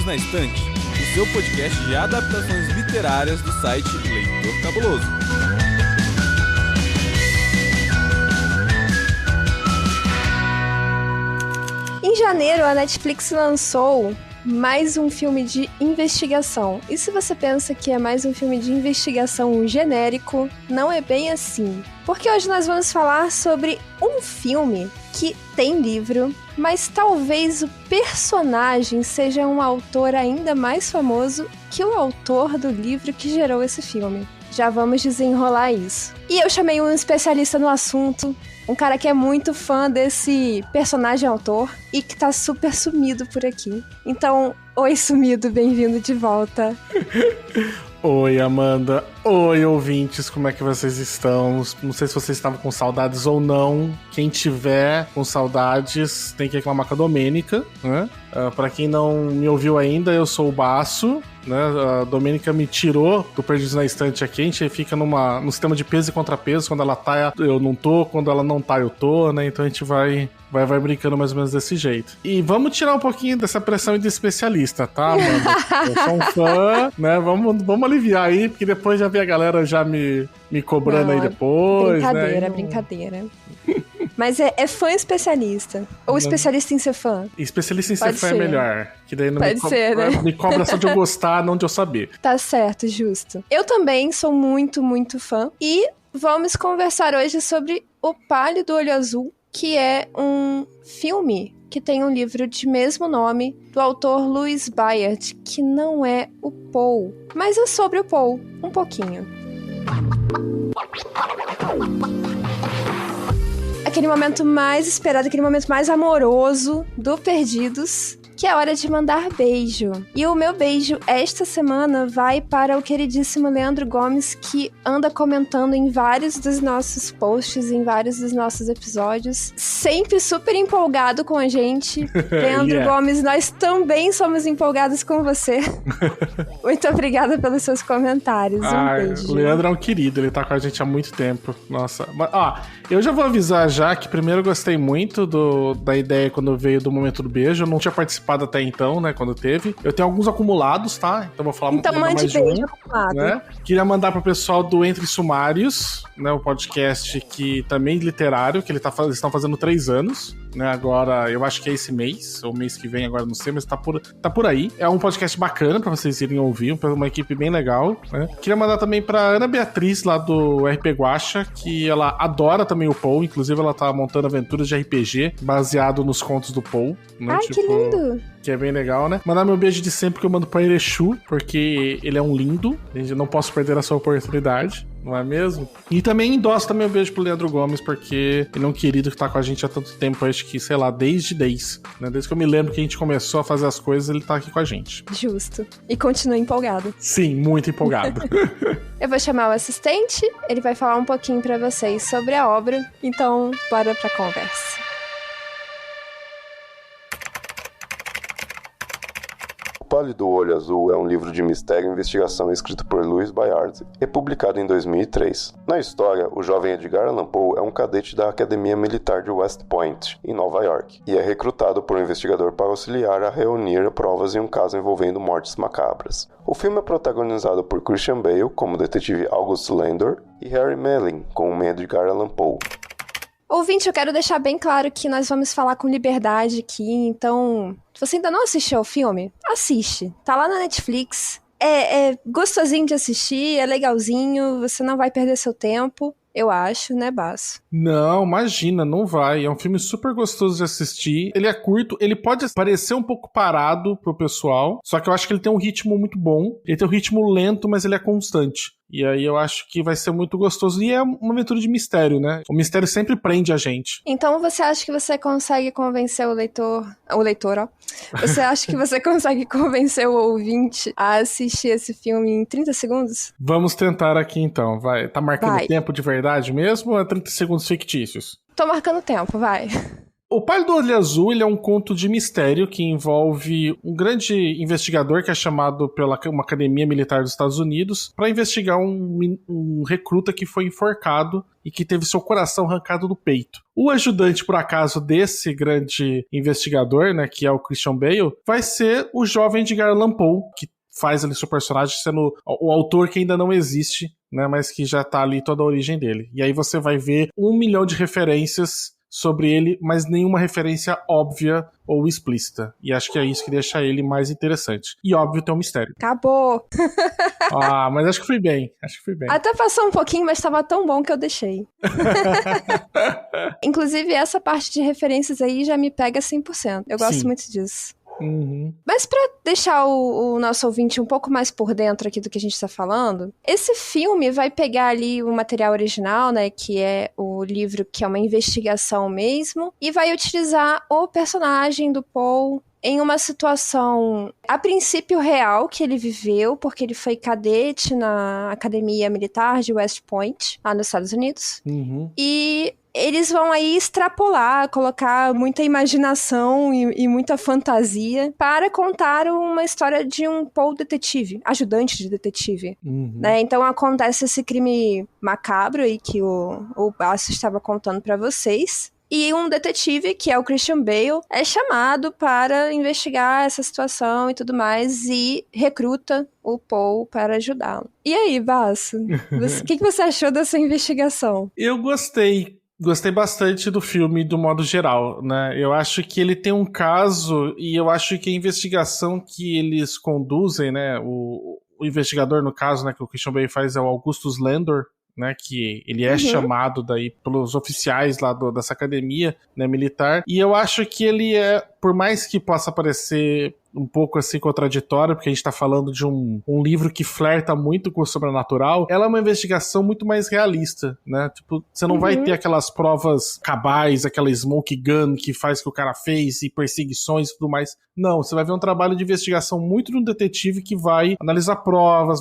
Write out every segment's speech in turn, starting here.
Perdidos na Estante, o seu podcast de adaptações literárias do site Leitor Cabuloso. Em janeiro, a Netflix lançou mais um filme de investigação. E se você pensa que é mais um filme de investigação genérico, não é bem assim. Porque hoje nós vamos falar sobre um filme que tem livro, mas talvez o personagem seja um autor ainda mais famoso que o autor do livro que gerou esse filme. Já vamos desenrolar isso. E eu chamei um especialista no assunto, um cara que é muito fã desse personagem autor e que tá super sumido por aqui. Então, oi sumido, bem-vindo de volta. Oi, Amanda. Oi, ouvintes, como é que vocês estão? Não sei se vocês estavam com saudades ou não. Quem tiver com saudades tem que reclamar com a Domênica, né? Pra quem não me ouviu ainda, eu sou o Baço, né? A Domênica me tirou do Perdidos na Estante aqui. A gente fica no sistema de peso e contrapeso. Quando ela tá, eu não tô. Quando ela não tá, eu tô, né? Então a gente vai brincando mais ou menos desse jeito. E vamos tirar um pouquinho dessa pressão de especialista, tá, Amanda? Eu sou um fã, né? Vamos aliviar aí, porque depois já vi a galera já me cobrando aí depois, brincadeira, né? Brincadeira. Mas é fã especialista. Ou especialista em ser fã. Especialista em ser Pode fã ser. é melhor. Que daí não Pode ser, né? me cobra só de eu gostar, não de eu saber. Tá certo, justo. Eu também sou muito, muito fã. E vamos conversar hoje sobre O Pálido Olho Azul, que é um filme que tem um livro de mesmo nome do autor Louis Bayard, que não é o Poe, mas é sobre o Poe, um pouquinho. Aquele momento mais esperado, aquele momento mais amoroso do Perdidos, que é hora de mandar beijo. E o meu beijo esta semana vai para o queridíssimo Leandro Gomes, que anda comentando em vários dos nossos posts, em vários dos nossos episódios, sempre super empolgado com a gente. Leandro Gomes, nós também somos empolgados com você. Muito obrigada pelos seus comentários. Beijo. O Leandro é um querido, ele tá com a gente há muito tempo. Nossa. Eu já vou avisar já que primeiro eu gostei muito da ideia quando veio do momento do beijo. Eu não tinha participado até então, né, quando teve. Eu tenho alguns acumulados, tá? Então vou falar mande mais de beijo um, acumulado. né? Queria mandar pro pessoal do Entre Sumários, né, o podcast que também literário, que eles estão fazendo 3 anos, né? Agora, eu acho que é esse mês, ou mês que vem, agora não sei, mas tá por aí. É um podcast bacana pra vocês irem ouvir, uma equipe bem legal, né? Queria mandar também pra Ana Beatriz, lá do RP Guacha, que ela adora também o Poe, inclusive ela tá montando aventuras de RPG baseado nos contos do Poe, né? Ai, que lindo! Que é bem legal, né? Mandar meu beijo de sempre que eu mando pra Erechu, porque ele é um lindo. Eu não posso perder a sua oportunidade, não é mesmo? E também endosso também um beijo pro Leandro Gomes, porque ele é um querido que tá com a gente há tanto tempo, acho que, sei lá, desde né? Desde que eu me lembro que a gente começou a fazer as coisas, ele tá aqui com a gente. Justo. E continua empolgado. Sim, muito empolgado. Eu vou chamar o assistente, ele vai falar um pouquinho pra vocês sobre a obra, então bora pra conversa. O Pálido Olho Azul é um livro de mistério e investigação escrito por Louis Bayard e publicado em 2003. Na história, o jovem Edgar Allan Poe é um cadete da Academia Militar de West Point, em Nova York, e é recrutado por um investigador para auxiliar a reunir provas em um caso envolvendo mortes macabras. O filme é protagonizado por Christian Bale como detetive August Landor e Harry Melling como Edgar Allan Poe. Ouvinte, eu quero deixar bem claro que nós vamos falar com liberdade aqui, então, se você ainda não assistiu ao filme, assiste. Tá lá na Netflix, é gostosinho de assistir, é legalzinho, você não vai perder seu tempo, eu acho, né, Baço? Não, imagina, não vai. É um filme super gostoso de assistir. Ele é curto, ele pode parecer um pouco parado pro pessoal, só que eu acho que ele tem um ritmo muito bom. Ele tem um ritmo lento, mas ele é constante. E aí eu acho que vai ser muito gostoso. E é uma aventura de mistério, né? O mistério sempre prende a gente. Então você acha que você consegue convencer o leitor, ó. Você acha que você consegue convencer o ouvinte a assistir esse filme em 30 segundos? Vamos tentar aqui então, vai. Tá marcando tempo de verdade mesmo ou é 30 segundos fictícios? Tô marcando tempo, vai. O Pálido do Olho Azul, ele é um conto de mistério que envolve um grande investigador que é chamado pela uma academia militar dos Estados Unidos para investigar um recruta que foi enforcado e que teve seu coração arrancado do peito. O ajudante, por acaso, desse grande investigador, né, que é o Christian Bale, vai ser o jovem Edgar Allan Poe, que faz ali seu personagem sendo o autor que ainda não existe, né, mas que já tá ali toda a origem dele. E aí você vai ver 1 milhão de referências sobre ele, mas nenhuma referência óbvia ou explícita. E acho que é isso que deixa ele mais interessante. E óbvio, tem um mistério. Acabou. Mas acho que fui bem. Até passou um pouquinho, mas tava tão bom que eu deixei. Inclusive, essa parte de referências aí já me pega 100%. Eu gosto muito disso. Uhum. Mas pra deixar o nosso ouvinte um pouco mais por dentro aqui do que a gente tá falando, esse filme vai pegar ali o material original, né, que é o livro que é uma investigação mesmo, e vai utilizar o personagem do Poe em uma situação, a princípio real, que ele viveu, porque ele foi cadete na Academia Militar de West Point, lá nos Estados Unidos. Uhum. E eles vão aí extrapolar, colocar muita imaginação e muita fantasia para contar uma história de um Poe detetive, ajudante de detetive. Uhum. Né? Então acontece esse crime macabro aí que o Basso estava contando para vocês. E um detetive, que é o Christian Bale, é chamado para investigar essa situação e tudo mais e recruta o Poe para ajudá-lo. E aí, Basso? O que você achou dessa investigação? Eu gostei. Gostei bastante do filme, do modo geral, né? Eu acho que ele tem um caso e eu acho que a investigação que eles conduzem, né? O investigador, no caso, né, que o Christian Bale faz é o Augustus Landor, né, que ele é chamado daí pelos oficiais lá dessa academia, né, militar, e eu acho que ele é, por mais que possa parecer um pouco assim contraditório, porque a gente tá falando de um livro que flerta muito com o sobrenatural, ela é uma investigação muito mais realista, né? Tipo, você não vai ter aquelas provas cabais, aquela smoke gun que faz que o cara fez e perseguições e tudo mais. Não, você vai ver um trabalho de investigação muito de um detetive que vai analisar provas,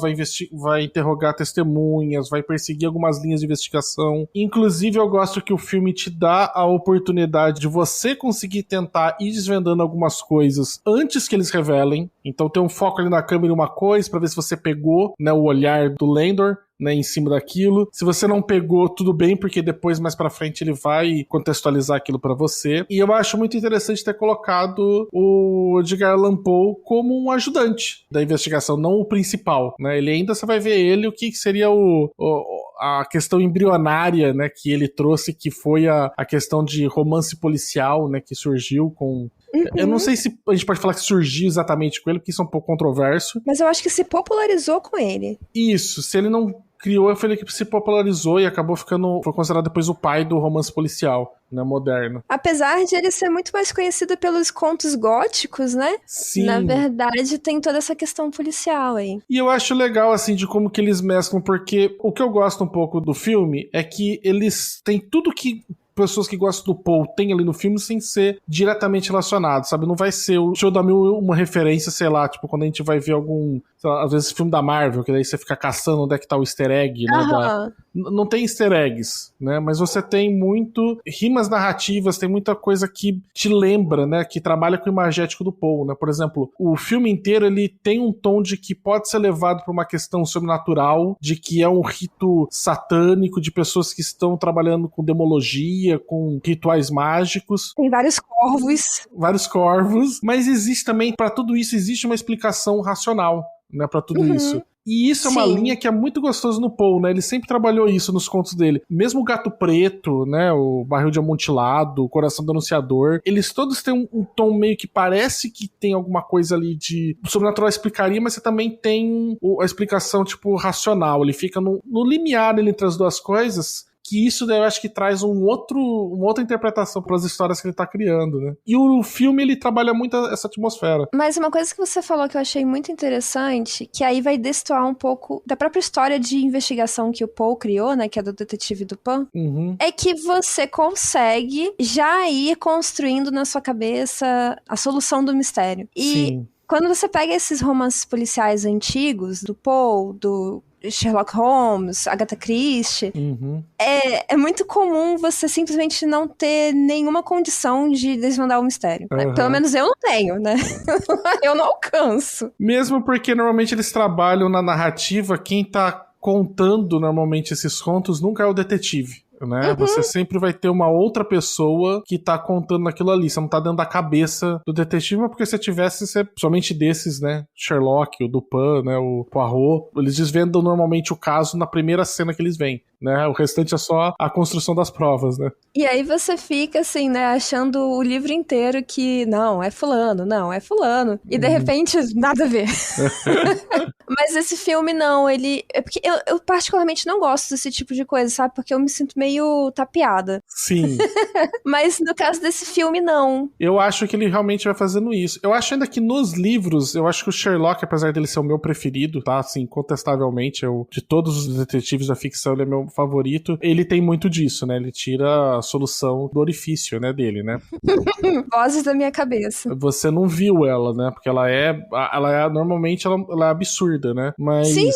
vai interrogar testemunhas, vai perseguir algumas linhas de investigação. Inclusive, eu gosto que o filme te dá a oportunidade de você conseguir tentar ir desvendando algumas coisas antes que eles revelem. Então tem um foco ali na câmera em uma coisa pra ver se você pegou, né, o olhar do Landor, né, em cima daquilo. Se você não pegou, tudo bem, porque depois, mais pra frente, ele vai contextualizar aquilo pra você. E eu acho muito interessante ter colocado o Edgar Allan Poe como um ajudante da investigação, não o principal, né? Ele ainda, você vai ver ele, o que seria a questão embrionária, né, que ele trouxe, que foi a questão de romance policial, né, que surgiu com... Eu não sei se a gente pode falar que surgiu exatamente com ele, porque isso é um pouco controverso. Mas eu acho que se popularizou com ele. Isso, se ele não criou, foi ele que se popularizou e acabou foi considerado depois o pai do romance policial, né, moderno. Apesar de ele ser muito mais conhecido pelos contos góticos, né? Sim. Na verdade, tem toda essa questão policial aí. E eu acho legal, assim, de como que eles mesclam, porque o que eu gosto um pouco do filme é que eles têm tudo que pessoas que gostam do Poe tem ali no filme sem ser diretamente relacionado, sabe? Não vai ser o show da mil uma referência, sei lá, tipo, quando a gente vai ver algum, sei lá, às vezes filme da Marvel, que daí você fica caçando onde é que tá o easter egg, né? Não tem easter eggs, né? Mas você tem muito rimas narrativas, tem muita coisa que te lembra, né? Que trabalha com o imagético do Poe, né? Por exemplo, o filme inteiro, ele tem um tom de que pode ser levado para uma questão sobrenatural, de que é um rito satânico, de pessoas que estão trabalhando com demologia, com rituais mágicos. Tem vários corvos, mas existe também, para tudo isso, existe uma explicação racional, né, para tudo isso. E isso é uma linha que é muito gostoso no Poe, né? Ele sempre trabalhou isso nos contos dele. Mesmo o Gato Preto, né? O Barril de Amontilado, o Coração do Anunciador, eles todos têm um tom meio que parece que tem alguma coisa ali de sobrenatural explicaria, mas você também tem a explicação, tipo, racional. Ele fica no limiar entre as duas coisas, que isso eu acho que traz uma outra interpretação para as histórias que ele tá criando, né? E o filme, ele trabalha muito essa atmosfera. Mas uma coisa que você falou que eu achei muito interessante, que aí vai destoar um pouco da própria história de investigação que o Poe criou, né, que é do Detetive Dupin, é que você consegue já ir construindo na sua cabeça a solução do mistério. E Quando você pega esses romances policiais antigos, do Poe, do Sherlock Holmes, Agatha Christie, é muito comum você simplesmente não ter nenhuma condição de desvendar o mistério. Pelo menos eu não tenho, né? Eu não alcanço. Mesmo porque normalmente eles trabalham na narrativa, quem tá contando normalmente esses contos nunca é o detetive. Né? Você sempre vai ter uma outra pessoa que tá contando aquilo ali. Você não tá dentro da cabeça do detetive, mas porque se tivesse, somente desses, né? Sherlock, o Dupin, né? O Poirot, eles desvendam normalmente o caso na primeira cena que eles veem. Né? O restante é só a construção das provas, né? E aí você fica assim, né, achando o livro inteiro que não, é fulano. E de repente, nada a ver. Mas esse filme não, ele... É porque eu particularmente não gosto desse tipo de coisa, sabe? Porque eu me sinto meio tapeada. Sim. Mas no caso desse filme, não. Eu acho que ele realmente vai fazendo isso. Eu acho ainda que nos livros, eu acho que o Sherlock, apesar dele ser o meu preferido, tá? Assim, incontestavelmente, de todos os detetives da ficção, ele é meu favorito. Ele tem muito disso, né? Ele tira a solução do orifício, né, dele, né? Vozes da minha cabeça. Você não viu ela, né? Porque normalmente ela é absurda, né? Mas sim.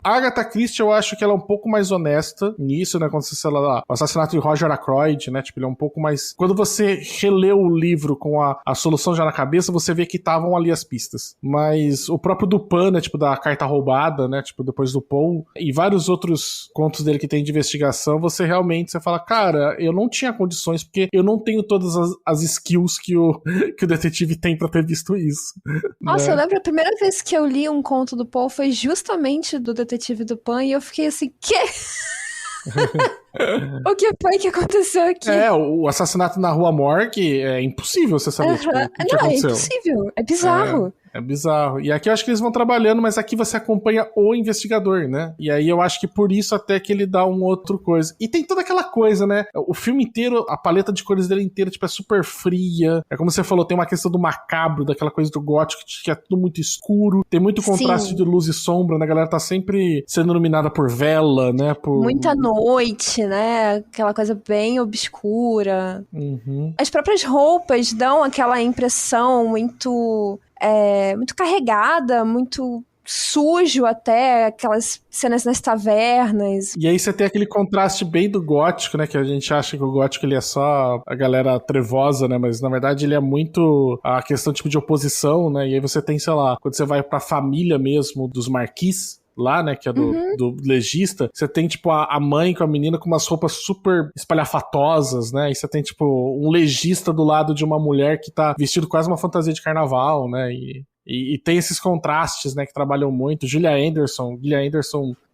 A Agatha Christie, eu acho que ela é um pouco mais honesta nisso, né? Quando você, sei lá, o assassinato de Roger Ackroyd, né? Tipo, ele é um pouco mais... Quando você releu o livro com a solução já na cabeça, você vê que estavam ali as pistas. Mas o próprio Dupin, né? Tipo, da carta roubada, né? Tipo, depois do Poe, e vários outros contos dele que tem de investigação, você fala, cara, eu não tinha condições, porque eu não tenho todas as skills que o detetive tem pra ter visto isso. Nossa, né? Eu lembro a primeira vez que eu li um conto do Poe foi justamente do Detetive Dupin, e eu fiquei assim, quê? O que foi que aconteceu aqui? O assassinato na Rua Morgue é impossível você saber, tipo, o que aconteceu. É impossível, é bizarro. É bizarro. E aqui eu acho que eles vão trabalhando, mas aqui você acompanha o investigador, né? E aí eu acho que por isso até que ele dá um outro coisa. E tem toda aquela coisa, né? O filme inteiro, a paleta de cores dele inteira, tipo, é super fria. É como você falou, tem uma questão do macabro, daquela coisa do gótico, que é tudo muito escuro. Tem muito contraste de luz e sombra, né? A galera tá sempre sendo iluminada por vela, né? Muita noite, né? Aquela coisa bem obscura. As próprias roupas dão aquela impressão muito carregada, muito sujo até, aquelas cenas nas tavernas. E aí você tem aquele contraste bem do gótico, né, que a gente acha que o gótico ele é só a galera trevosa, né, mas na verdade ele é muito a questão tipo de oposição, né, e aí você tem, sei lá, quando você vai pra família mesmo dos marquis, lá, né, que é do legista, você tem, tipo, a mãe com a menina com umas roupas super espalhafatosas, né, e você tem, tipo, um legista do lado de uma mulher que tá vestido quase uma fantasia de carnaval, né, e tem esses contrastes, né, que trabalham muito. Gillian Anderson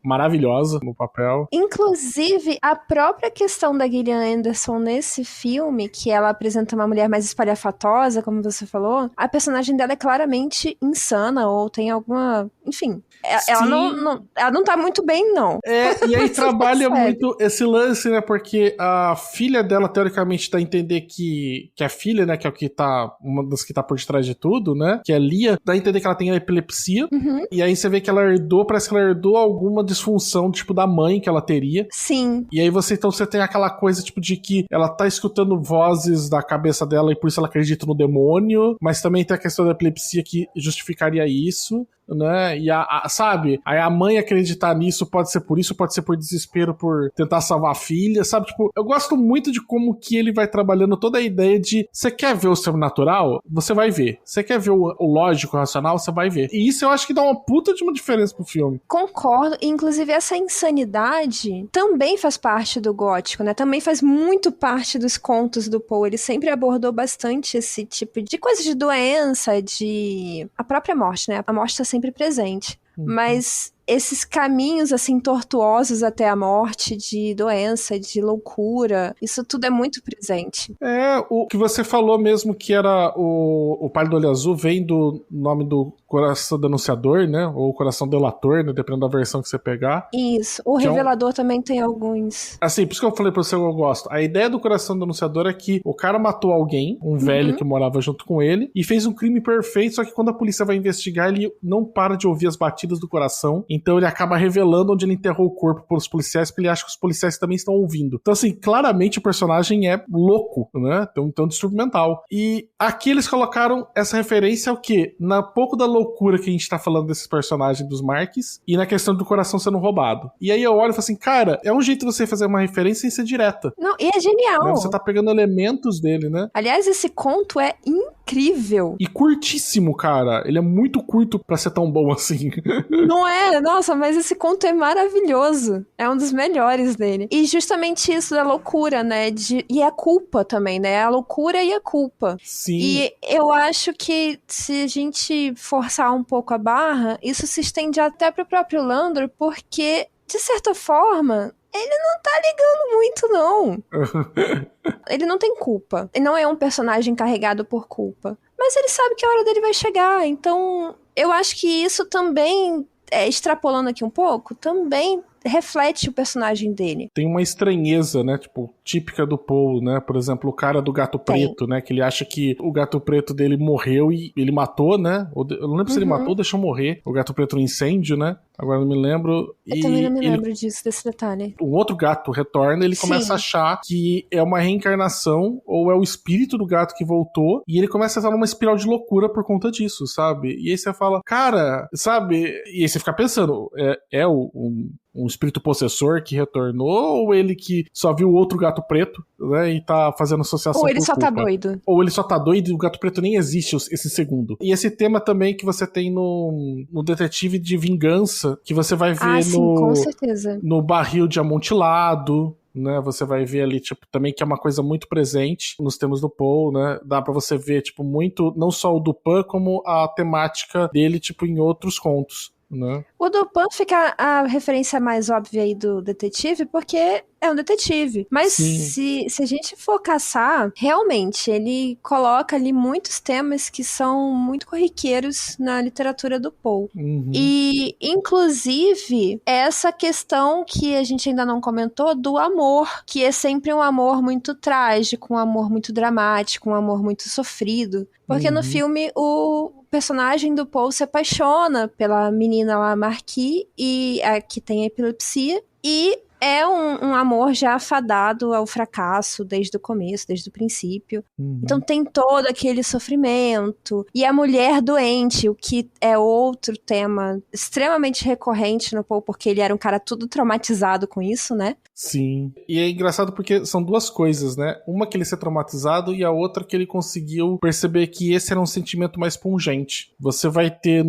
maravilhosa no papel. Inclusive, a própria questão da Gillian Anderson nesse filme, que ela apresenta uma mulher mais espalhafatosa, como você falou, a personagem dela é claramente insana, ou tem alguma... Enfim, ela não tá muito bem, não. E aí trabalha muito esse lance, né, porque a filha dela, teoricamente, dá a entender que a filha, né, que é o que tá, uma das que tá por detrás de tudo, né, que é a Lia, dá a entender que ela tem epilepsia, e aí você vê que parece que ela herdou alguma disfunção, tipo, da mãe que ela teria. Sim. E aí você tem aquela coisa, tipo, de que ela tá escutando vozes da cabeça dela e por isso ela acredita no demônio, mas também tem a questão da epilepsia que justificaria isso, né, e sabe, aí a mãe acreditar nisso pode ser por isso, pode ser por desespero, por tentar salvar a filha, sabe, tipo, eu gosto muito de como que ele vai trabalhando toda a ideia de, você quer ver o sobrenatural? Você vai ver. Você quer ver o lógico, o racional? Você vai ver. E isso eu acho que dá uma puta de uma diferença pro filme. Concordo, inclusive essa insanidade também faz parte do gótico, né, também faz muito parte dos contos do Poe, ele sempre abordou bastante esse tipo de coisa de doença, de... a própria morte, né, a morte tá sempre presente. Mas esses caminhos, assim, tortuosos até a morte, de doença, de loucura, isso tudo é muito presente. O que você falou mesmo que era o Palio do Olho Azul, vem do nome do Coração Denunciador, né? Ou Coração Delator, né? Dependendo da versão que você pegar. Isso. O Revelador também tem alguns. Assim, por isso que eu falei pra você que eu gosto. A ideia do Coração Denunciador é que o cara matou alguém, um velho que morava junto com ele, e fez um crime perfeito, só que quando a polícia vai investigar, ele não para de ouvir as batidas do coração Então ele acaba revelando onde ele enterrou o corpo pros policiais, porque ele acha que os policiais também estão ouvindo. Então assim, claramente o personagem é louco, né? Tem um distúrbio mental. E aqui eles colocaram essa referência ao quê? Na pouco da loucura que a gente tá falando desses personagens dos Marques e na questão do coração sendo roubado. E aí eu olho e falo assim, cara, é um jeito de você fazer uma referência sem ser direta. Não, e é genial. Né? Você tá pegando elementos dele, né? Aliás, esse conto é incrível. E curtíssimo, cara. Ele é muito curto pra ser tão bom assim. Não é? Nossa, mas esse conto é maravilhoso. É um dos melhores dele. E justamente isso da loucura, né? E a culpa também, né? A loucura e a culpa. Sim. E eu acho que se a gente forçar um pouco a barra, isso se estende até pro próprio Landor, porque, de certa forma, ele não tá ligando muito, não. Ele não tem culpa. Ele não é um personagem carregado por culpa. Mas ele sabe que a hora dele vai chegar. Então, eu acho que isso também, extrapolando aqui um pouco, também reflete o personagem dele. Tem uma estranheza, né, tipo, típica do Paul, né, por exemplo, o cara do gato preto, né, que ele acha que o gato preto dele morreu e ele matou, né, eu não lembro se ele matou ou deixou morrer o gato preto no incêndio, né, agora não me lembro. Eu também não me lembro disso, desse detalhe. Um outro gato retorna, ele começa a achar que é uma reencarnação ou é o espírito do gato que voltou e ele começa a estar numa espiral de loucura por conta disso, sabe, e aí você fala, cara, sabe, e aí você fica pensando, um espírito possessor que retornou ou ele que só viu o outro gato preto, né, e tá fazendo associação ou ele por só culpa. tá doido. Ou ele só tá doido e o gato preto nem existe esse segundo. E esse tema também que você tem no Detetive de Vingança, que você vai ver com certeza. No Barril de Amontilado, né, você vai ver ali, tipo, também que é uma coisa muito presente nos temas do Paul, né, dá pra você ver, tipo, muito, não só o Dupin, como a temática dele, tipo, em outros contos, né. O Dupin fica a referência mais óbvia aí do detetive, porque é um detetive. Mas se a gente for caçar, realmente, ele coloca ali muitos temas que são muito corriqueiros na literatura do Paul. E, inclusive, essa questão que a gente ainda não comentou do amor, que é sempre um amor muito trágico, um amor muito dramático, um amor muito sofrido. Porque no filme, o personagem do Paul se apaixona pela menina lá, Marquis, e a que tem epilepsia, e é um amor já fadado ao fracasso desde o começo, desde o princípio. Então tem todo aquele sofrimento. E a mulher doente, o que é outro tema extremamente recorrente no Paul, porque ele era um cara tudo traumatizado com isso, né? Sim. E é engraçado porque são duas coisas, né? Uma que ele ser traumatizado e a outra que ele conseguiu perceber que esse era um sentimento mais pungente. Você vai ter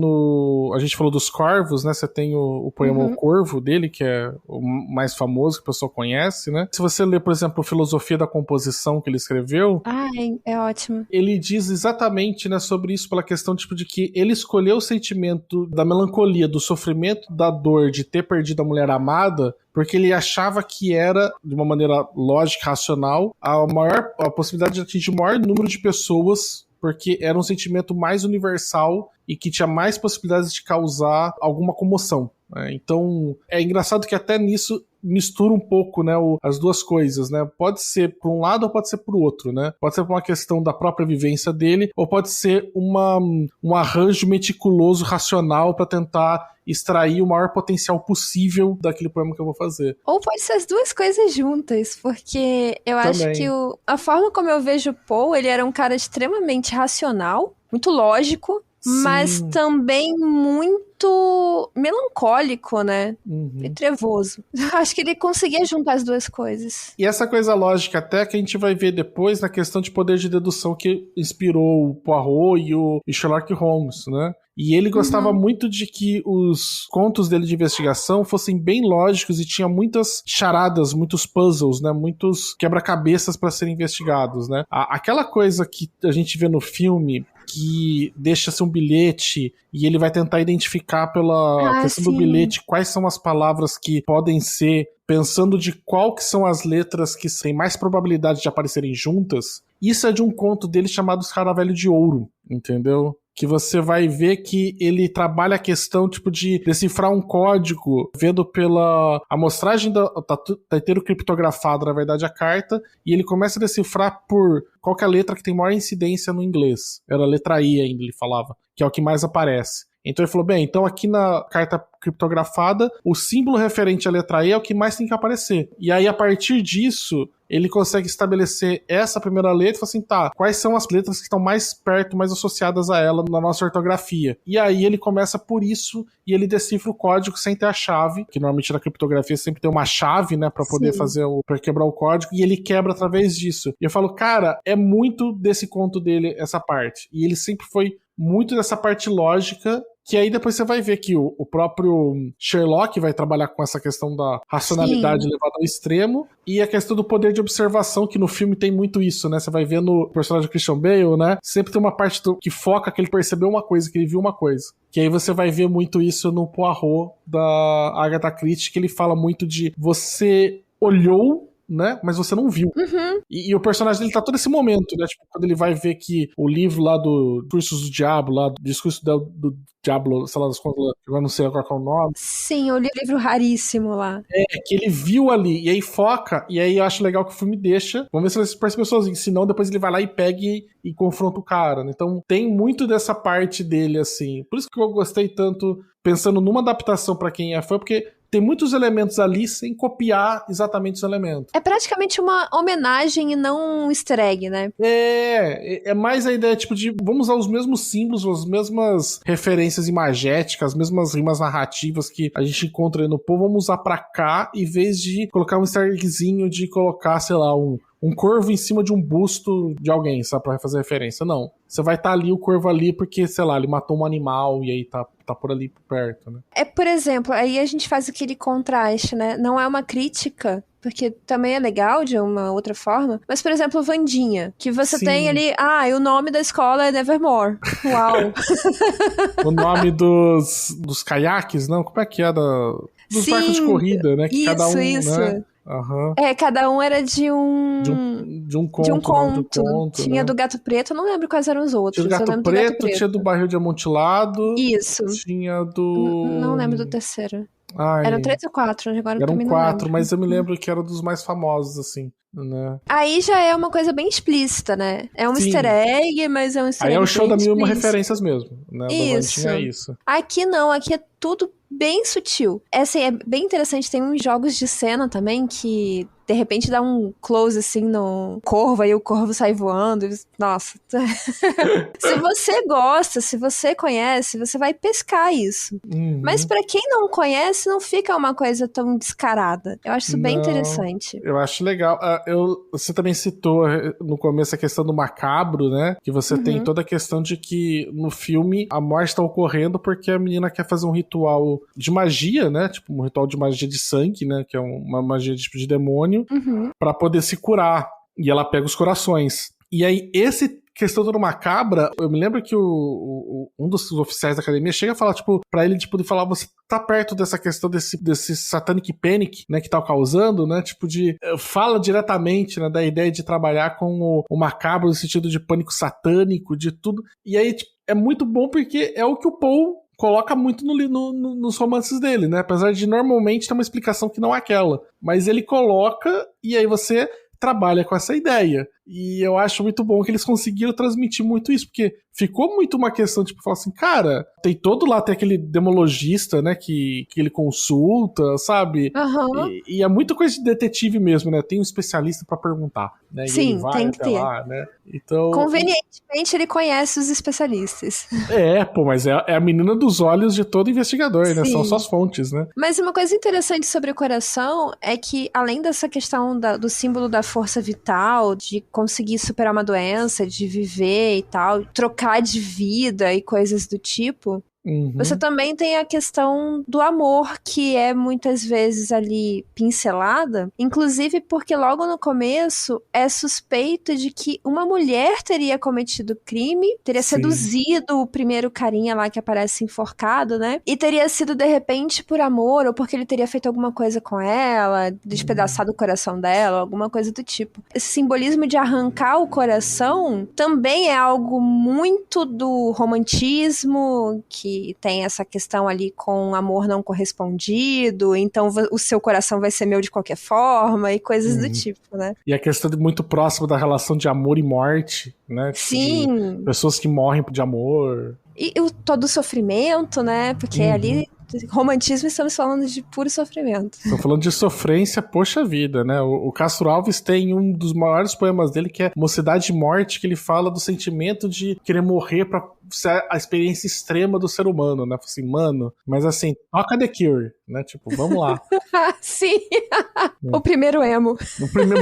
a gente falou dos corvos, né? Você tem o poema O Corvo dele, que é o mais famoso que o pessoal conhece, né? Se você ler, por exemplo, Filosofia da Composição que ele escreveu... Ai, é ótimo. Ele diz exatamente, né, sobre isso, pela questão tipo, de que ele escolheu o sentimento da melancolia, do sofrimento, da dor de ter perdido a mulher amada, porque ele achava que era, de uma maneira lógica, racional, a possibilidade de atingir o maior número de pessoas, porque era um sentimento mais universal e que tinha mais possibilidades de causar alguma comoção. Então, é engraçado que até nisso mistura um pouco, né, as duas coisas, né? Pode ser por um lado ou pode ser por outro, né? Pode ser por uma questão da própria vivência dele ou pode ser um arranjo meticuloso, racional para tentar extrair o maior potencial possível daquele poema que eu vou fazer. Ou pode ser as duas coisas juntas, porque eu acho que a forma como eu vejo o Paul, ele era um cara extremamente racional, muito lógico, mas também muito melancólico, né? E trevoso. Acho que ele conseguia juntar as duas coisas. E essa coisa lógica, até que a gente vai ver depois na questão de poder de dedução que inspirou o Poirot e o Sherlock Holmes, né? E ele gostava muito de que os contos dele de investigação fossem bem lógicos e tinha muitas charadas, muitos puzzles, né? Muitos quebra-cabeças para serem investigados, né? Aquela coisa que a gente vê no filme, que deixa-se um bilhete e ele vai tentar identificar pela questão do bilhete quais são as palavras que podem ser, pensando de qual que são as letras que têm mais probabilidade de aparecerem juntas. Isso é de um conto dele chamado Escaravelho de Ouro, entendeu? Que você vai ver que ele trabalha a questão tipo de decifrar um código, vendo pela amostragem tá inteiro criptografado, na verdade, a carta, e ele começa a decifrar por qual que é a letra que tem maior incidência no inglês. Era a letra I ainda, ele falava, que é o que mais aparece. Então ele falou, bem, então aqui na carta criptografada, o símbolo referente à letra E é o que mais tem que aparecer. E aí, a partir disso, ele consegue estabelecer essa primeira letra e fala assim, tá, quais são as letras que estão mais perto, mais associadas a ela na nossa ortografia? E aí ele começa por isso e ele decifra o código sem ter a chave, que normalmente na criptografia sempre tem uma chave, né, pra poder pra quebrar o código, e ele quebra através disso. E eu falo, cara, é muito desse conto dele essa parte. E ele sempre foi muito dessa parte lógica, que aí depois você vai ver que o próprio Sherlock vai trabalhar com essa questão da racionalidade levada ao extremo, e a questão do poder de observação, que no filme tem muito isso, né? Você vai ver no personagem Christian Bale, né? Sempre tem uma parte que foca que ele percebeu uma coisa, que ele viu uma coisa. Que aí você vai ver muito isso no Poirot da Agatha Christie, que ele fala muito de você olhou, né? Mas você não viu. E o personagem dele tá todo esse momento, né? Tipo, quando ele vai ver que o livro lá do Discursos do Diabo, lá do Discurso do Diabo, sei lá das contas, agora não sei qual é o nome. Sim, o livro raríssimo lá. Que ele viu ali, e aí foca, e aí eu acho legal que o filme deixa. Vamos ver se ele percebeu sozinho, senão depois ele vai lá e pega e confronta o cara, né? Então tem muito dessa parte dele, assim. Por isso que eu gostei tanto, pensando numa adaptação pra quem é fã, porque tem muitos elementos ali sem copiar exatamente os elementos. É praticamente uma homenagem e não um easter egg, né? É mais a ideia, tipo, de vamos usar os mesmos símbolos, as mesmas referências imagéticas, as mesmas rimas narrativas que a gente encontra aí no povo, vamos usar pra cá, em vez de colocar um easter eggzinho de colocar, sei lá, um corvo em cima de um busto de alguém, sabe, pra fazer referência. Não. Você vai estar ali, o corvo ali, porque, sei lá, ele matou um animal e aí tá por ali perto, né? Por exemplo, aí a gente faz aquele contraste, né? Não é uma crítica, porque também é legal de uma outra forma. Mas, por exemplo, Wandinha, que você tem ali... e o nome da escola é Nevermore. Uau! O nome dos caiaques, não? Como é que é? Dos barcos de corrida, né? Que cada um, né? Cada um era de um conto. Tinha, né? Do Gato Preto, eu não lembro quais eram os outros. Tinha do Gato Preto, tinha do Barril de Amontilado. Isso. Tinha do... Não lembro do terceiro. Eram 3 ou 4, agora eu também não lembro. Eram 4, mas eu me lembro que era dos mais famosos, assim, né? Aí já é uma coisa bem explícita, né? É um easter egg, mas é um easter egg. Aí é o show da Mil e Uma Referências mesmo, né? Isso. Aqui não, aqui é tudo bem sutil. Assim, é bem interessante, tem uns jogos de cena também que de repente dá um close assim no corvo, aí o corvo sai voando. Nossa. Se você gosta, se você conhece, você vai pescar isso. Mas pra quem não conhece, não fica uma coisa tão descarada. Eu acho isso bem interessante. Eu acho legal. Você também citou no começo a questão do macabro, né? Que você tem toda a questão de que no filme a morte tá ocorrendo porque a menina quer fazer um ritual de magia, né? Tipo, um ritual de magia de sangue, né? Que é uma magia tipo de demônio, pra poder se curar. E ela pega os corações. E aí, esse questão do macabra, eu me lembro que um dos oficiais da academia chega a falar, tipo, pra ele, tipo, de falar, você tá perto dessa questão desse satanic panic, né, que tá causando, né, tipo fala diretamente, né, da ideia de trabalhar com o macabro no sentido de pânico satânico, de tudo. E aí, tipo, é muito bom porque é o que o Poe coloca muito nos romances dele, né? Apesar de normalmente ter uma explicação que não é aquela. Mas ele coloca e aí você trabalha com essa ideia. E eu acho muito bom que eles conseguiram transmitir muito isso, porque ficou muito uma questão, tipo, falar assim, cara, tem aquele demologista, né, que ele consulta, sabe? E é muita coisa de detetive mesmo, né? Tem um especialista pra perguntar, né? Sim, e ele vai tem que ter. lá, né? Então, convenientemente ele conhece os especialistas. Mas é a menina dos olhos de todo investigador, né? São só as fontes, né? Mas uma coisa interessante sobre o coração é que, além dessa questão do símbolo da força vital, de conseguir superar uma doença, de viver e tal, trocar de vida e coisas do tipo, você também tem a questão do amor, que é muitas vezes ali pincelada, inclusive porque logo no começo é suspeito de que uma mulher teria cometido crime, teria seduzido o primeiro carinha lá que aparece enforcado, né? E teria sido de repente por amor, ou porque ele teria feito alguma coisa com ela, despedaçado o coração dela, alguma coisa do tipo. Esse simbolismo de arrancar o coração também é algo muito do romantismo, que que tem essa questão ali com amor não correspondido, então o seu coração vai ser meu de qualquer forma, e coisas do tipo, né? E a questão muito próxima da relação de amor e morte, né? Tipo, sim. Pessoas que morrem de amor. E todo o sofrimento, né? Porque ali, romantismo, estamos falando de puro sofrimento. Estamos falando de sofrência, poxa vida, né? O Castro Alves tem um dos maiores poemas dele, que é Mocidade e Morte, que ele fala do sentimento de querer morrer pra ser a experiência extrema do ser humano, né? Assim, mano, mas assim, toca The Cure, né? Tipo, vamos lá. Sim! O primeiro emo.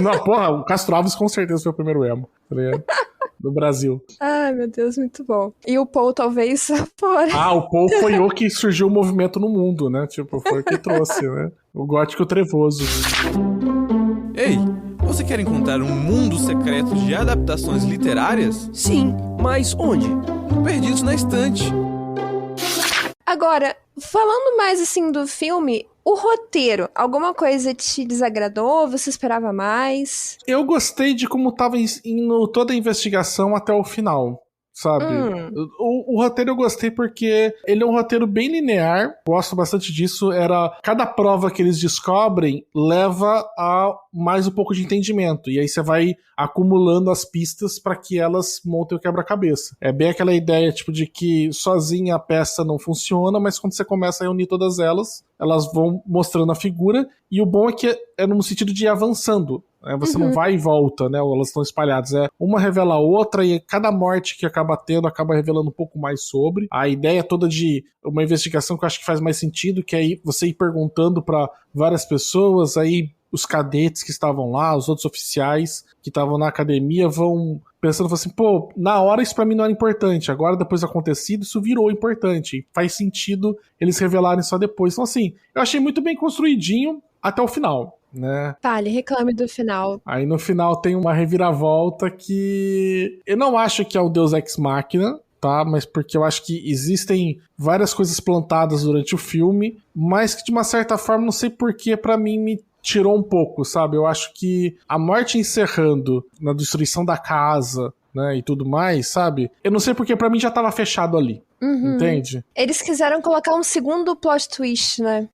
Não, porra, o Castro Alves com certeza foi o primeiro emo, tá ligado? Do Brasil. Ai, meu Deus, muito bom. E o Paul talvez fora. O Paul foi o que surgiu o movimento no mundo, né? Tipo, foi o que trouxe, né? O gótico trevoso. Ei, você quer encontrar um mundo secreto de adaptações literárias? Sim, mas onde? No Perdidos na Estante. Agora, falando mais assim do filme, o roteiro, alguma coisa te desagradou? Você esperava mais? Eu gostei de como tava indo toda a investigação até o final, sabe? O roteiro eu gostei porque ele é um roteiro bem linear, gosto bastante disso. Cada prova que eles descobrem leva a mais um pouco de entendimento, e aí você vai acumulando as pistas para que elas montem o quebra-cabeça. É bem aquela ideia tipo de que sozinha a peça não funciona, mas quando você começa a unir todas elas vão mostrando a figura, e o bom é que é no sentido de ir avançando. Você não vai e volta, né? Ou elas estão espalhadas. Uma revela a outra, e cada morte que acaba tendo acaba revelando um pouco mais sobre. A ideia toda de uma investigação que eu acho que faz mais sentido, que é você ir perguntando para várias pessoas, aí os cadetes que estavam lá, os outros oficiais que estavam na academia vão pensando assim, pô, na hora isso pra mim não era importante, agora depois do acontecido isso virou importante, faz sentido eles revelarem só depois. Então assim, eu achei muito bem construidinho até o final, né? Fale, reclame do final. Aí no final tem uma reviravolta que eu não acho que é o Deus Ex Machina, tá? Mas porque eu acho que existem várias coisas plantadas durante o filme, mas que de uma certa forma, não sei porquê, pra mim me tirou um pouco, sabe? Eu acho que a morte encerrando na destruição da casa, né, e tudo mais, sabe? Eu não sei porque pra mim já tava fechado ali, entende? Eles quiseram colocar um segundo plot twist, né?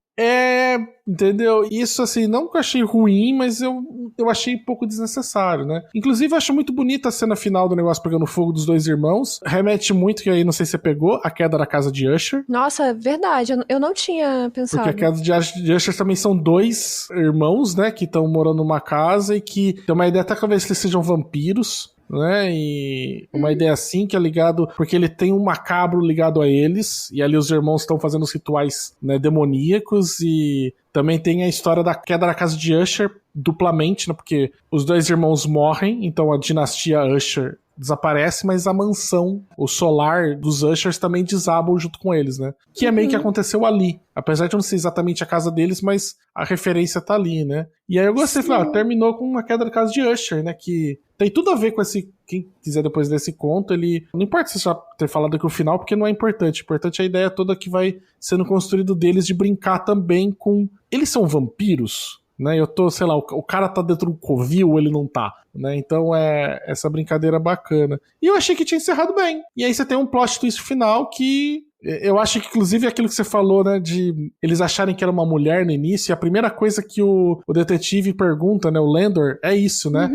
Entendeu? Isso, assim, não que eu achei ruim, mas eu achei um pouco desnecessário, né? Inclusive, eu acho muito bonita a cena final do negócio pegando fogo dos dois irmãos. Remete muito, que aí, não sei se você pegou, a queda da casa de Usher. Nossa, verdade, eu não tinha pensado. Porque a casa de Usher também são dois irmãos, né, que estão morando numa casa e que tem uma ideia até que talvez eles sejam vampiros, né, e uma ideia assim que é ligado, porque ele tem um macabro ligado a eles, e ali os irmãos estão fazendo os rituais, né, demoníacos, e também tem a história da queda da casa de Usher duplamente, né, porque os dois irmãos morrem, então a dinastia Usher desaparece, mas a mansão, o solar dos Ushers também desabam junto com eles, né? Que é meio que aconteceu ali. Apesar de eu não ser exatamente a casa deles, mas a referência tá ali, né? E aí eu gostei, falei, terminou com uma queda da casa de Usher, né? Que tem tudo a ver com esse... Quem quiser depois desse conto, ele... Não importa se já ter falado aqui o final, porque não é importante. O importante é a ideia toda que vai sendo construído deles de brincar também com... Eles são vampiros? Né, eu tô, sei lá, o cara tá dentro do covil, ele não tá, né, então é essa brincadeira bacana. E eu achei que tinha encerrado bem. E aí você tem um plot twist final que eu acho que, inclusive, é aquilo que você falou, né, de eles acharem que era uma mulher no início, e a primeira coisa que o detetive pergunta, né, o Landor, é isso, né,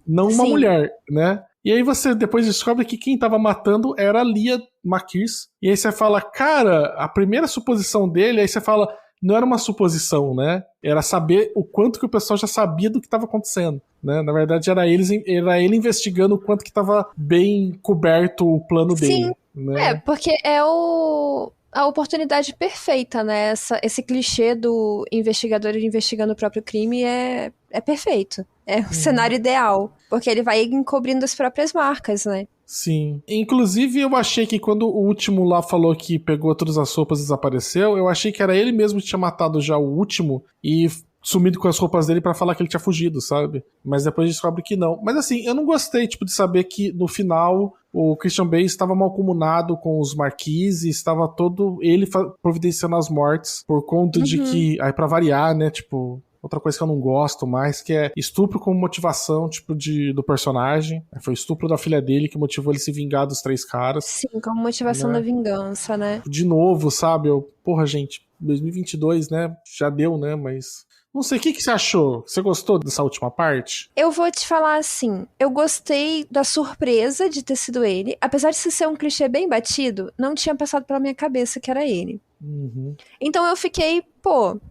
não uma mulher, né. E aí você depois descobre que quem tava matando era a Lia McKeers. E aí você fala, cara, a primeira suposição dele, aí você fala... Não era uma suposição, né? Era saber o quanto que o pessoal já sabia do que estava acontecendo, né? Na verdade, era ele investigando o quanto que estava bem coberto o plano dele. Né? Porque é a oportunidade perfeita, né? Esse clichê do investigador investigando o próprio crime é perfeito. É o cenário ideal. Porque ele vai encobrindo as próprias marcas, né? Sim. Inclusive, eu achei que quando o último lá falou que pegou todas as roupas e desapareceu, eu achei que era ele mesmo que tinha matado já o último e sumido com as roupas dele pra falar que ele tinha fugido, sabe? Mas depois descobre que não. Mas assim, eu não gostei, tipo, de saber que no final o Christian Bale estava malcomunado com os Marquis e estava todo ele providenciando as mortes por conta de que, aí pra variar, né, tipo... outra coisa que eu não gosto mais, que é estupro como motivação, tipo, do personagem. Foi o estupro da filha dele que motivou ele a se vingar dos 3 caras. Sim, como motivação da vingança, né? De novo, sabe? Porra, gente, 2022, né? Já deu, né? Mas... Não sei, o que você achou? Você gostou dessa última parte? Eu vou te falar assim, eu gostei da surpresa de ter sido ele. Apesar de ser um clichê bem batido, não tinha passado pela minha cabeça que era ele. Uhum. Então eu fiquei,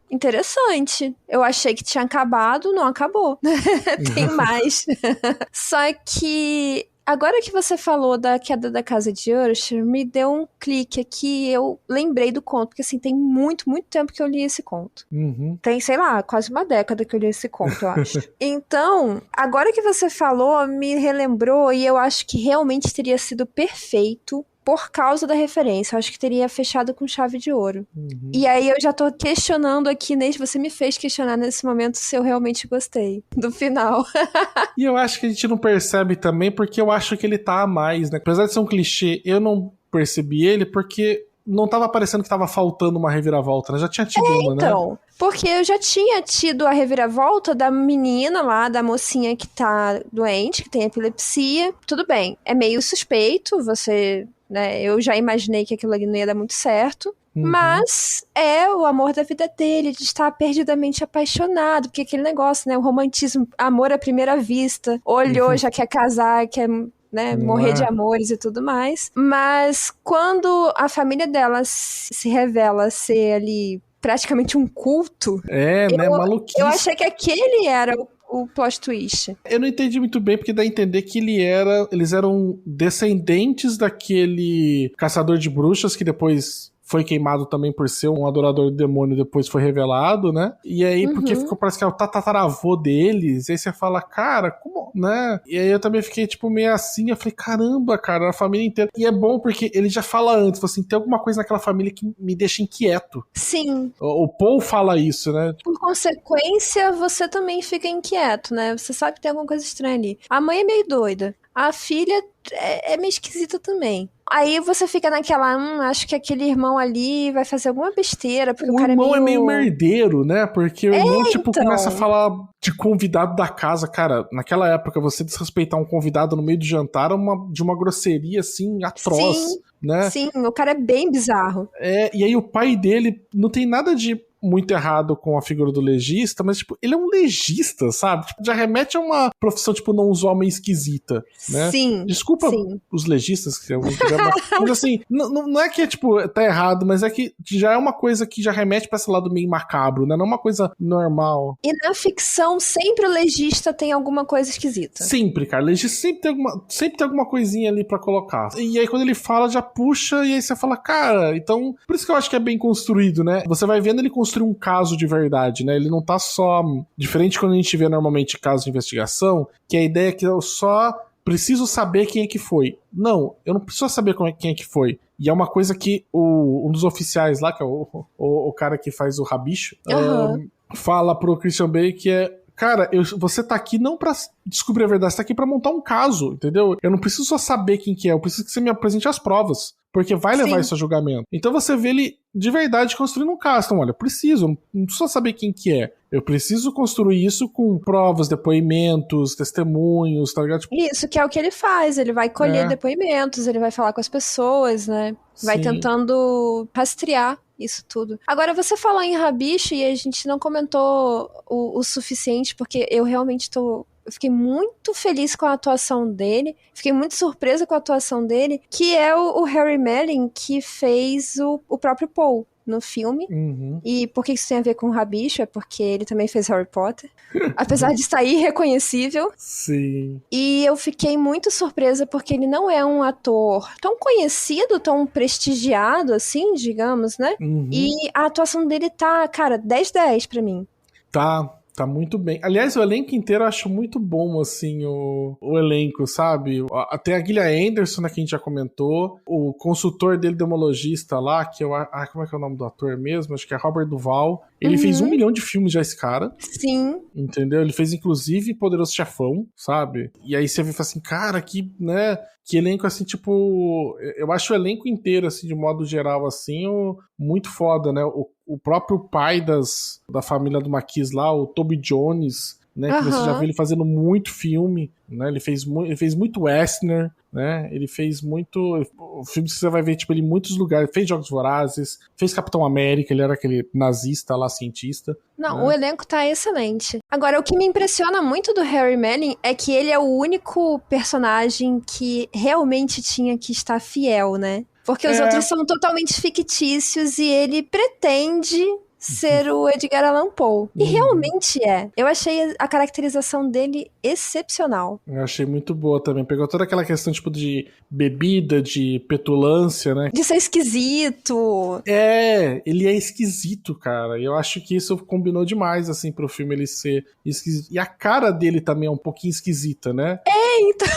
interessante. Eu achei que tinha acabado, não acabou. Tem mais. Só que... Agora que você falou da queda da casa de Usher, me deu um clique aqui, eu lembrei do conto, porque assim, tem muito, muito tempo que eu li esse conto. Uhum. Tem, sei lá, quase uma década que eu li esse conto, eu acho. Então, agora que você falou, me relembrou e eu acho que realmente teria sido perfeito por causa da referência. Eu acho que teria fechado com chave de ouro. Uhum. E aí eu já tô questionando aqui, você me fez questionar nesse momento se eu realmente gostei do final. E eu acho que a gente não percebe também porque eu acho que ele tá a mais, né? Apesar de ser um clichê, eu não percebi ele porque não tava parecendo que tava faltando uma reviravolta, né? Já tinha tido uma, né? Então, porque eu já tinha tido a reviravolta da menina lá, da mocinha que tá doente, que tem epilepsia. Tudo bem, é meio suspeito, né? Eu já imaginei que aquilo ali não ia dar muito certo. Mas é o amor da vida dele, de estar perdidamente apaixonado, porque aquele negócio, né? O romantismo, amor à primeira vista, olhou, já quer casar, quer, né, morrer de amores e tudo mais. Mas quando a família dela se revela ser ali praticamente um culto... né? Maluquice. Eu achei que aquele era o plot twist. Eu não entendi muito bem, porque dá a entender que eles eram descendentes daquele caçador de bruxas que depois foi queimado também por ser um adorador do demônio, depois foi revelado, né? E aí, porque parece que é o tataravô deles, e aí você fala, cara, como, né? E aí eu também fiquei, tipo, meio assim, eu falei, caramba, cara, a família inteira. E é bom porque ele já fala antes, assim, tem alguma coisa naquela família que me deixa inquieto. Sim. O Paul fala isso, né? Por consequência, você também fica inquieto, né? Você sabe que tem alguma coisa estranha ali. A mãe é meio doida. A filha é meio esquisita também. Aí você fica naquela, acho que aquele irmão ali vai fazer alguma besteira, porque o cara irmão é meio merdeiro, né? Porque o irmão, tipo, então... começa a falar de convidado da casa. Cara, naquela época, você desrespeitar um convidado no meio do jantar de uma grosseria, assim, atroz. Sim, né? Sim, o cara é bem bizarro. E aí o pai dele não tem nada de muito errado com a figura do legista, mas, tipo, ele é um legista, sabe? Tipo, já remete a uma profissão, tipo, não usualmente esquisita, né? Sim. Desculpa os legistas, que eu mas assim, não é que, tipo, tá errado, mas é que já é uma coisa que já remete pra esse lado meio macabro, né? Não é uma coisa normal. E na ficção, sempre o legista tem alguma coisa esquisita. Sempre, cara. O legista sempre tem alguma coisinha ali pra colocar. E aí, quando ele fala, já puxa, e aí você fala, cara, então... Por isso que eu acho que é bem construído, né? Você vai vendo ele construir um caso de verdade, né? Ele não tá só... Diferente quando a gente vê normalmente casos de investigação, que a ideia é que eu só preciso saber quem é que foi. Não, eu não preciso saber quem é que foi. E é uma coisa que um dos oficiais lá, que é o cara que faz o rabicho, fala pro Christian Bale que é: cara, você tá aqui não pra descobrir a verdade, você tá aqui pra montar um caso, entendeu? Eu não preciso só saber quem que é, eu preciso que você me apresente as provas, porque vai levar isso a julgamento. Então você vê ele de verdade construindo um caso. Então, olha, eu não preciso saber quem que é. Eu preciso construir isso com provas, depoimentos, testemunhos, tá ligado? Tipo, isso, que é o que ele faz. Ele vai colher depoimentos, ele vai falar com as pessoas, né? Vai tentando rastrear isso tudo. Agora, você falou em Rabicho e a gente não comentou o suficiente, porque eu realmente eu fiquei muito feliz com a atuação dele, fiquei muito surpresa com a atuação dele, que é o Harry Melling, que fez o próprio Paul no filme. E por que isso tem a ver com o Rabicho? É porque ele também fez Harry Potter. Apesar de estar irreconhecível. Sim. E eu fiquei muito surpresa porque ele não é um ator tão conhecido, tão prestigiado assim, digamos, né? E a atuação dele tá, cara, 10/10 pra mim. Tá muito bem. Aliás, o elenco inteiro eu acho muito bom, assim, o elenco, sabe? Até a Gillian Anderson, né, que a gente já comentou. O consultor dele, demologista lá, que como é que é o nome do ator mesmo? Acho que é Robert Duvall. Ele fez 1 milhão de filmes já, esse cara. Sim. Entendeu? Ele fez, inclusive, Poderoso Chefão, sabe? E aí você vê e fala assim, cara, que elenco, assim, tipo... Eu acho o elenco inteiro, assim, de modo geral, assim, muito foda, né? O próprio pai da família do Maquis lá, o Toby Jones, né? Que você já viu ele fazendo muito filme, né? Ele fez muito Western, né? Ele fez muito... Filmes que você vai ver, tipo, ele em muitos lugares. Fez Jogos Vorazes, fez Capitão América, ele era aquele nazista lá, cientista. Não, né? O elenco tá excelente. Agora, o que me impressiona muito do Harry Melling é que ele é o único personagem que realmente tinha que estar fiel, né? Porque os outros são totalmente fictícios e ele pretende ser o Edgar Allan Poe. E realmente é. Eu achei a caracterização dele excepcional. Eu achei muito boa também. Pegou toda aquela questão, tipo, de bebida, de petulância, né? De ser esquisito. Ele é esquisito, cara. E eu acho que isso combinou demais, assim, pro filme ele ser esquisito. E a cara dele também é um pouquinho esquisita, né? Então...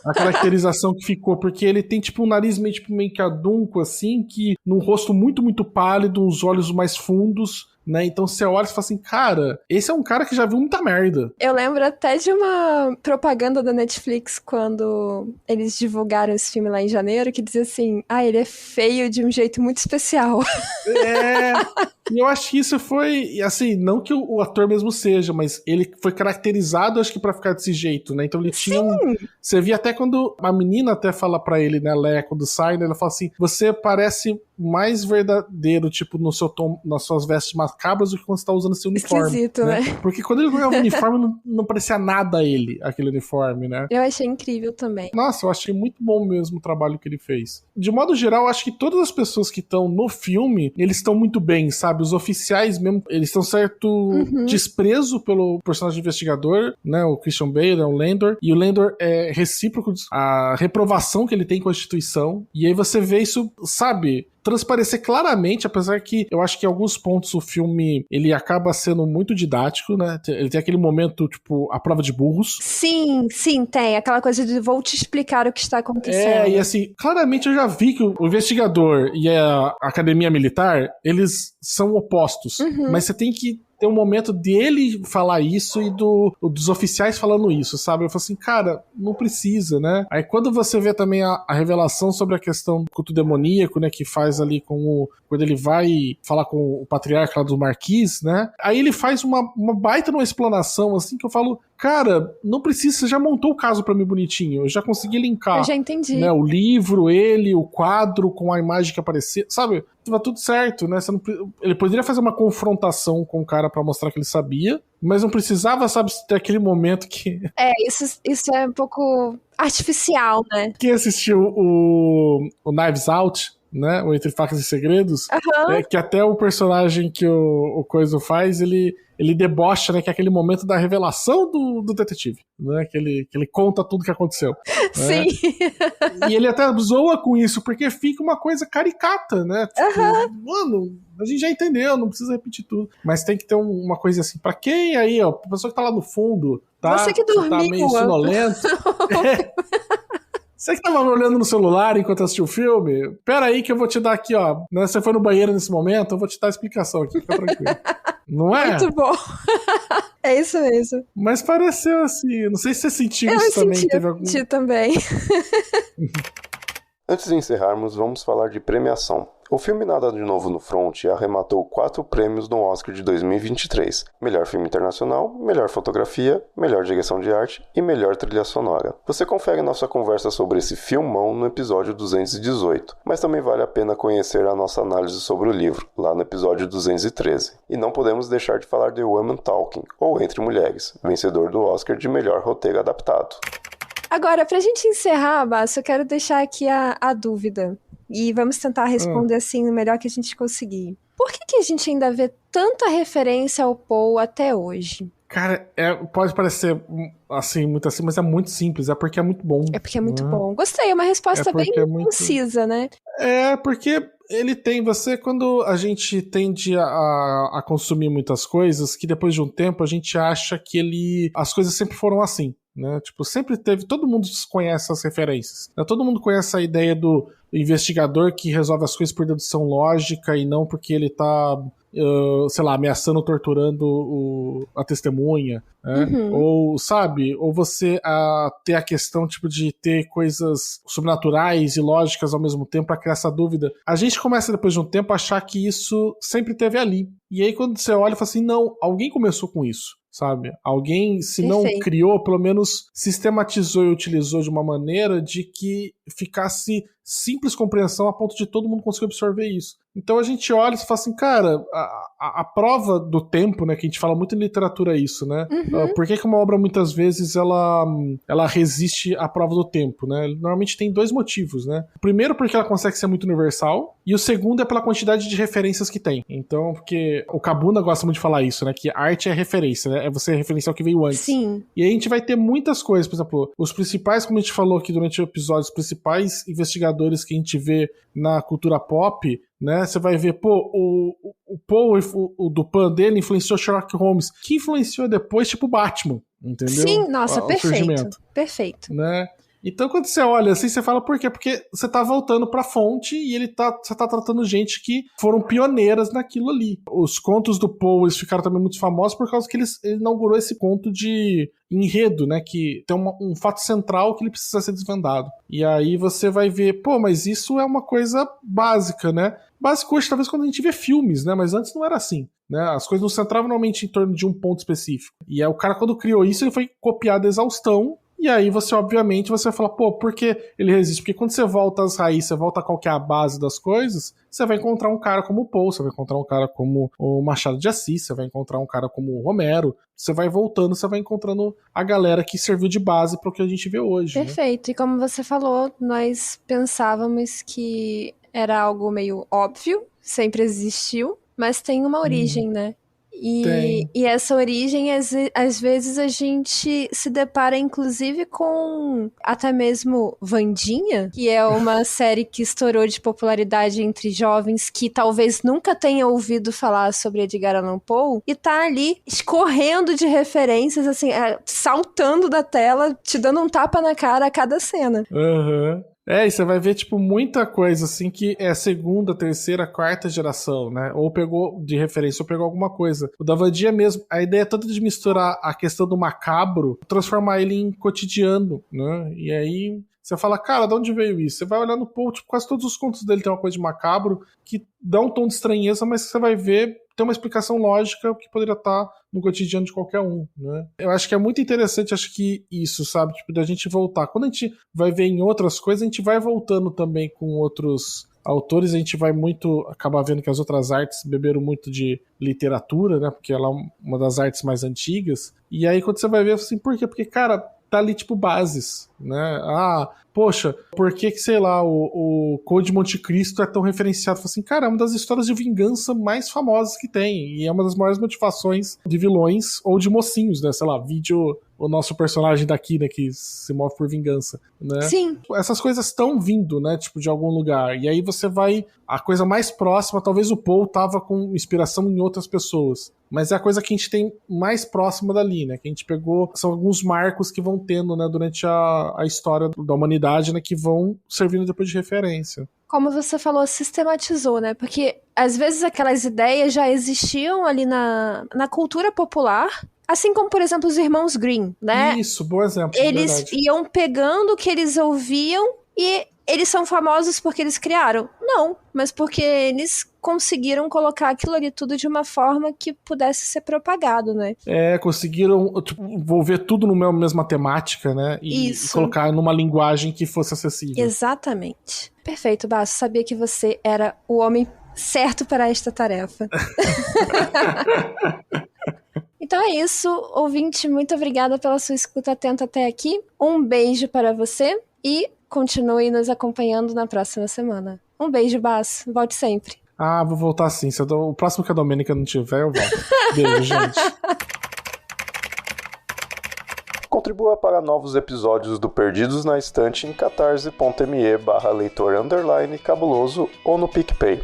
A caracterização que ficou, porque ele tem tipo um nariz meio que adunco, assim, que num rosto muito, muito pálido, uns olhos mais fundos, né? Então você olha e fala assim, cara, esse é um cara que já viu muita merda. Eu lembro até de uma propaganda da Netflix quando eles divulgaram esse filme lá em janeiro, que dizia assim, ele é feio de um jeito muito especial. E eu acho que isso foi, assim, não que o ator mesmo seja, mas ele foi caracterizado, acho que pra ficar desse jeito, né? Então ele tinha Você via até quando a menina até fala pra ele, né, Leia, quando sai, né, ela fala assim, você parece mais verdadeiro, tipo, no seu tom, nas suas vestes macabras do que quando você tá usando seu uniforme. Esquisito, né? Porque quando ele ganhava o uniforme, não parecia nada a ele, aquele uniforme, né? Eu achei incrível também. Nossa, eu achei muito bom mesmo o trabalho que ele fez. De modo geral, eu acho que todas as pessoas que estão no filme, eles estão muito bem, sabe? Os oficiais mesmo, eles estão certo desprezo pelo personagem investigador, né? O Christian Bale, o Landor. E o Landor é recíproco a reprovação que ele tem com a instituição. E aí você vê isso, sabe, transparecer claramente, apesar que eu acho que em alguns pontos o filme, ele acaba sendo muito didático, né? Ele tem aquele momento, tipo, a prova de burros. Sim, tem. Aquela coisa de vou te explicar o que está acontecendo. E assim, claramente eu já vi que o investigador e a academia militar, eles são opostos. Mas você tem que ter um momento dele falar isso e dos oficiais falando isso, sabe? Eu falo assim, cara, não precisa, né? Aí quando você vê também a revelação sobre a questão do culto demoníaco, né, que faz ali quando ele vai falar com o patriarca lá do Marquis, né? Aí ele faz uma baita numa explanação, assim, que eu falo, cara, não precisa, você já montou o caso pra mim bonitinho, eu já consegui linkar. Eu já entendi. Né, o livro, o quadro com a imagem que aparecia, sabe? Tava tudo certo, né? Ele poderia fazer uma confrontação com o cara pra mostrar que ele sabia, mas não precisava, sabe, ter aquele momento que... Isso é um pouco artificial, né? Quem assistiu o Knives Out, né? O Entre Facas e Segredos, que até o personagem que o Coiso faz, ele debocha, né? Que é aquele momento da revelação do detetive, né? Que ele conta tudo que aconteceu. Sim. Né? E ele até zoa com isso, porque fica uma coisa caricata, né? Tipo, mano, a gente já entendeu, não precisa repetir tudo. Mas tem que ter uma coisa assim, pra quem aí, ó, a pessoa que tá lá no fundo, tá? Você que dormiu. Tá meio sonolento. Você que tava olhando no celular enquanto assistiu o filme, pera aí que eu vou te dar aqui, ó. Né, você foi no banheiro nesse momento, eu vou te dar a explicação aqui, fica tranquilo. Não é? Muito bom. É isso mesmo. Mas pareceu assim, não sei se você sentiu isso também. Eu senti também. Antes de encerrarmos, vamos falar de premiação. O filme Nada de Novo no Front arrematou 4 prêmios no Oscar de 2023. Melhor filme internacional, melhor fotografia, melhor direção de arte e melhor trilha sonora. Você confere nossa conversa sobre esse filmão no episódio 218, mas também vale a pena conhecer a nossa análise sobre o livro, lá no episódio 213. E não podemos deixar de falar de Women Talking, ou Entre Mulheres, vencedor do Oscar de melhor roteiro adaptado. Agora, pra gente encerrar, Basso, eu quero deixar aqui a dúvida. E vamos tentar responder assim o melhor que a gente conseguir. Por que a gente ainda vê tanta referência ao Poe até hoje? Cara, pode parecer assim, muito assim, mas é muito simples. É porque é muito bom. É porque é muito bom. Gostei, é uma resposta bem concisa, né? É, porque ele tem... quando a gente tende a consumir muitas coisas, que depois de um tempo a gente acha que as coisas sempre foram assim. né? Tipo, sempre teve, todo mundo conhece as referências, né? Todo mundo conhece a ideia do investigador que resolve as coisas por dedução lógica e não porque ele tá, sei lá, ameaçando, torturando a testemunha, né? Ou, sabe, ou você ter a questão, tipo, de ter coisas sobrenaturais e lógicas ao mesmo tempo pra criar essa dúvida. A gente começa, depois de um tempo, a achar que isso sempre teve ali. E aí, quando você olha e fala assim, não, alguém começou com isso. Sabe? Alguém, se não criou, pelo menos sistematizou e utilizou de uma maneira de que ficasse simples compreensão a ponto de todo mundo conseguir absorver isso. Então a gente olha e fala assim, cara, a prova do tempo, né, que a gente fala muito em literatura isso, né? Por que uma obra muitas vezes ela resiste à prova do tempo, né? Normalmente tem dois motivos, né? O primeiro porque ela consegue ser muito universal, e o segundo é pela quantidade de referências que tem. Então, porque o Kabuna gosta muito de falar isso, né? Que arte é referência, né? É você referenciar o que veio antes. Sim. E aí a gente vai ter muitas coisas, por exemplo, os principais, como a gente falou aqui durante o episódio, os principais investigadores que a gente vê na cultura pop, né? Você vai ver, pô, o Poe, o Dupin dele influenciou Sherlock Holmes, que influenciou depois, tipo, Batman, entendeu? Sim, nossa, perfeito. Perfeito. Né? Então, quando você olha assim, você fala por quê? Porque você tá voltando pra fonte e você tá tratando gente que foram pioneiras naquilo ali. Os contos do Poe, eles ficaram também muito famosos por causa que ele inaugurou esse conto de enredo, né? Que tem um fato central que ele precisa ser desvendado. E aí você vai ver, pô, mas isso é uma coisa básica, né? Básico hoje, talvez, quando a gente vê filmes, né? Mas antes não era assim. Né? As coisas não se centravam normalmente em torno de um ponto específico. E aí o cara, quando criou isso, ele foi copiado a exaustão. E aí você, obviamente, você vai falar, pô, por que ele resiste? Porque quando você volta às raízes, você volta a qual que é a base das coisas, você vai encontrar um cara como o Poe, você vai encontrar um cara como o Machado de Assis, você vai encontrar um cara como o Romero, você vai voltando, você vai encontrando a galera que serviu de base para o que a gente vê hoje. Perfeito, né? E como você falou, nós pensávamos que era algo meio óbvio, sempre existiu, mas tem uma origem, né? E essa origem, às vezes a gente se depara inclusive com até mesmo Wandinha, que é uma série que estourou de popularidade entre jovens que talvez nunca tenham ouvido falar sobre Edgar Allan Poe, e tá ali escorrendo de referências, assim, saltando da tela, te dando um tapa na cara a cada cena. E você vai ver, tipo, muita coisa, assim, que é segunda, terceira, quarta geração, né? Ou pegou de referência, ou pegou alguma coisa. O da Wandinha mesmo, a ideia é toda de misturar a questão do macabro, transformar ele em cotidiano, né? E aí você fala, cara, de onde veio isso? Você vai olhar no Poe, tipo, quase todos os contos dele tem uma coisa de macabro, que dá um tom de estranheza, mas você vai ver, tem uma explicação lógica que poderia estar no cotidiano de qualquer um, né? Eu acho que é muito interessante, acho que isso, sabe? Tipo, da gente voltar. Quando a gente vai ver em outras coisas, a gente vai voltando também com outros autores, a gente vai muito acabar vendo que as outras artes beberam muito de literatura, né? Porque ela é uma das artes mais antigas. E aí, quando você vai ver, assim, por quê? Porque, cara, tá ali, tipo, bases, né? Poxa, por que sei lá, o Conde de Monte Cristo é tão referenciado? Fala assim, cara, é uma das histórias de vingança mais famosas que tem, e é uma das maiores motivações de vilões ou de mocinhos, né? Sei lá, vídeo o nosso personagem daqui, né, que se move por vingança, né? Sim. Essas coisas estão vindo, né, tipo, de algum lugar, e aí você vai, a coisa mais próxima, talvez o Poe tava com inspiração em outras pessoas, mas é a coisa que a gente tem mais próxima dali, né, que a gente pegou, são alguns marcos que vão tendo, né, durante a história da humanidade, né, que vão servindo depois de referência. Como você falou, sistematizou, né? Porque às vezes aquelas ideias já existiam ali na cultura popular, assim como, por exemplo, os irmãos Grimm, né? Isso, bom exemplo. Eles iam pegando o que eles ouviam e eles são famosos porque eles criaram? Não, mas porque eles conseguiram colocar aquilo ali tudo de uma forma que pudesse ser propagado, né? Conseguiram envolver tudo numa mesma temática, né? E colocar numa linguagem que fosse acessível. Exatamente. Perfeito, Basso. Sabia que você era o homem certo para esta tarefa. Então é isso, ouvinte, muito obrigada pela sua escuta atenta até aqui. Um beijo para você e continue nos acompanhando na próxima semana. Um beijo, Basso. Volte sempre. Vou voltar sim. O próximo que a Domênica não tiver, eu volto. Beijo, gente. Contribua para novos episódios do Perdidos na Estante em catarse.me/leitor_cabuloso ou no PicPay.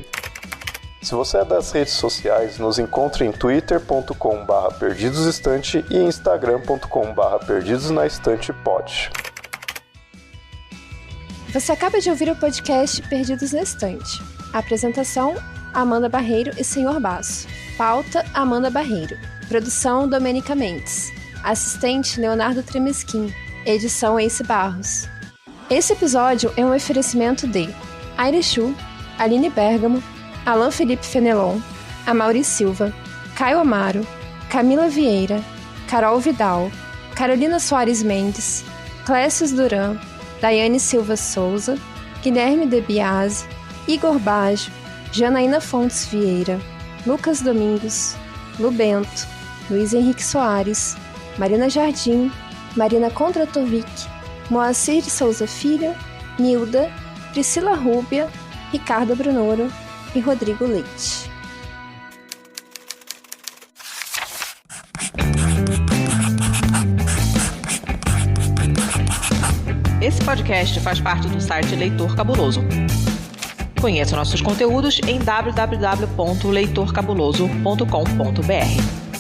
Se você é das redes sociais, nos encontre em twitter.com/perdidosestante e instagram.com/perdidosnaestantepod. Você acaba de ouvir o podcast Perdidos na Estante. Apresentação: Amanda Barreiro e Senhor Basso. Pauta: Amanda Barreiro. Produção: Domênica Mendes. Assistente: Leonardo Tremesquim. Edição: Ace Barros. Esse episódio é um oferecimento de Aire Chu, Aline Bergamo, Alan Felipe Fenelon, Amaury Silva, Caio Amaro, Camila Vieira, Carol Vidal, Carolina Soares Mendes, Clécius Duran, Daiane Silva Souza, Guilherme De Biasi, Igor Baggio, Janaína Fontes Vieira, Lucas Domingos, Lu Bento, Luiz Henrique Soares, Marina Jardim, Marina Kondratovic, Moacir de Souza Filho, Nilda, Priscila Rúbia, Ricardo Brunoro e Rodrigo Leite. Esse podcast faz parte do site Leitor Cabuloso. Conheça nossos conteúdos em www.leitorcabuloso.com.br.